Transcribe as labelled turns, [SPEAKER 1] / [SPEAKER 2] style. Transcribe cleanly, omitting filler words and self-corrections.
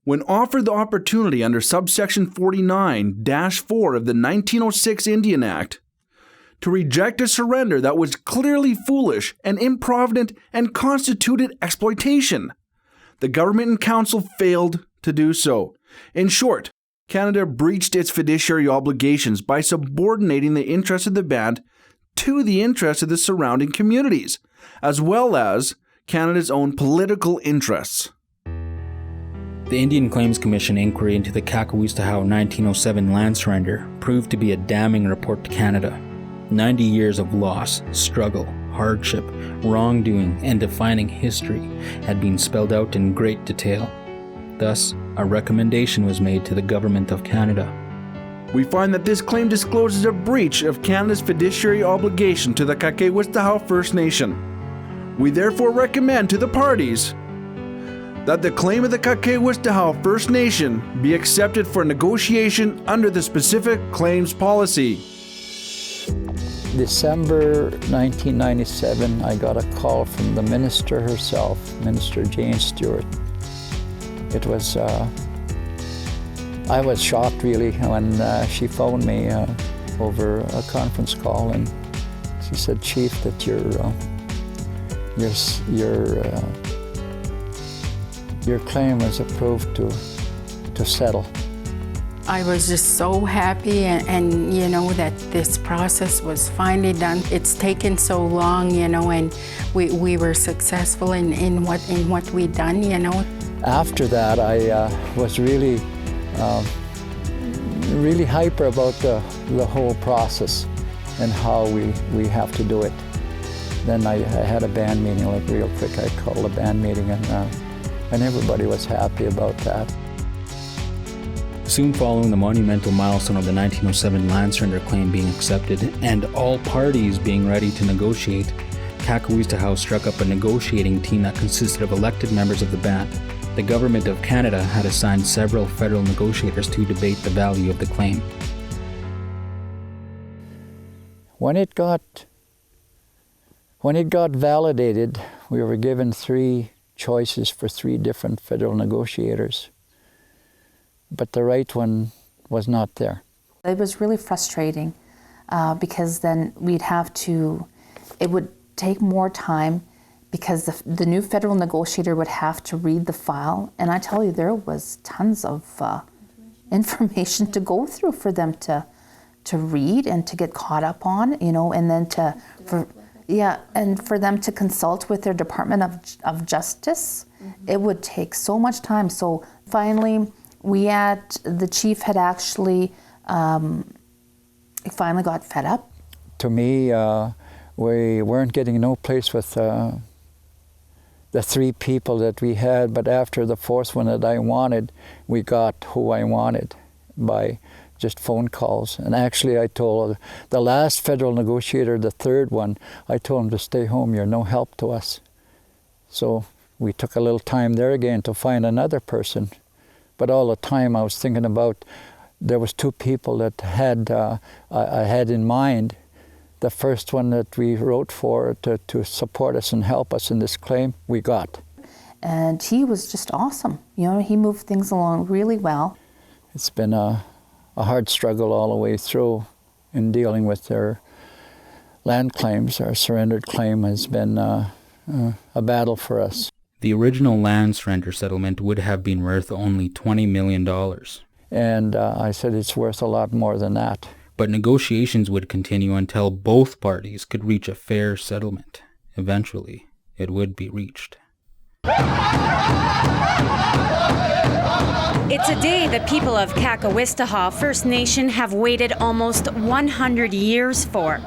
[SPEAKER 1] When offered the opportunity under subsection 49-4 of the 1906 Indian Act to reject a surrender that was clearly foolish and improvident and constituted exploitation, the government and council failed to do so. In short, Canada breached its fiduciary obligations by subordinating the interests of the band to the interests of the surrounding communities, as well as Canada's own political interests.
[SPEAKER 2] The Indian Claims Commission inquiry into the Kahkewistahaw 1907 land surrender proved to be a damning report to Canada. 90 years of loss, struggle, hardship, wrongdoing, and defining history had been spelled out in great detail. Thus, a recommendation was made to the Government of Canada.
[SPEAKER 1] We find that this claim discloses a breach of Canada's fiduciary obligation to the Kahkewistahaw First Nation. We therefore recommend to the parties that the claim of the Kahkewistahaw First Nation be accepted for negotiation under the specific claims policy.
[SPEAKER 3] December 1997, I got a call from the minister herself, Minister Jane Stewart. It was, I was shocked really when she phoned me over a conference call, and she said, "Chief, that your claim was approved to settle."
[SPEAKER 4] I was just so happy and you know, that this process was finally done. It's taken so long, you know, and we were successful in what we done, you know.
[SPEAKER 3] After that, I was really hyper about the whole process and how we have to do it. Then I had a band meeting, like real quick. I called a band meeting, and everybody was happy about that.
[SPEAKER 2] Soon following the monumental milestone of the 1907 land surrender claim being accepted and all parties being ready to negotiate, Kahkewistahaw struck up a negotiating team that consisted of elected members of the band. The Government of Canada had assigned several federal negotiators to debate the value of the claim.
[SPEAKER 3] When it got validated, we were given 3 choices for 3 different federal negotiators, but the right one was not there.
[SPEAKER 5] It was really frustrating because then it would take more time because the new federal negotiator would have to read the file, and I tell you, there was tons of information to go through for them to read and to get caught up on, you know, and then for them to consult with their Department of Justice. Mm-hmm. It would take so much time. So finally, the chief had actually finally got fed up.
[SPEAKER 3] To me, we weren't getting no place with the 3 people that we had, but after the 4th one that I wanted, we got who I wanted by just phone calls. And actually I told the last federal negotiator, the 3rd one, I told him to stay home, you're no help to us. So we took a little time there again to find another person. But all the time I was thinking about, there was 2 people that I had in mind. The first one that we wrote for to support us and help us in this claim, we got.
[SPEAKER 5] And he was just awesome. You know, he moved things along really well.
[SPEAKER 3] It's been a hard struggle all the way through in dealing with their land claims. Our surrendered claim has been a battle for us.
[SPEAKER 2] The original land surrender settlement would have been worth only $20 million.
[SPEAKER 3] And I said it's worth a lot more than that.
[SPEAKER 2] But negotiations would continue until both parties could reach a fair settlement. Eventually, it would be reached.
[SPEAKER 6] It's a day the people of Kahkewistahaw First Nation have waited almost 100 years for.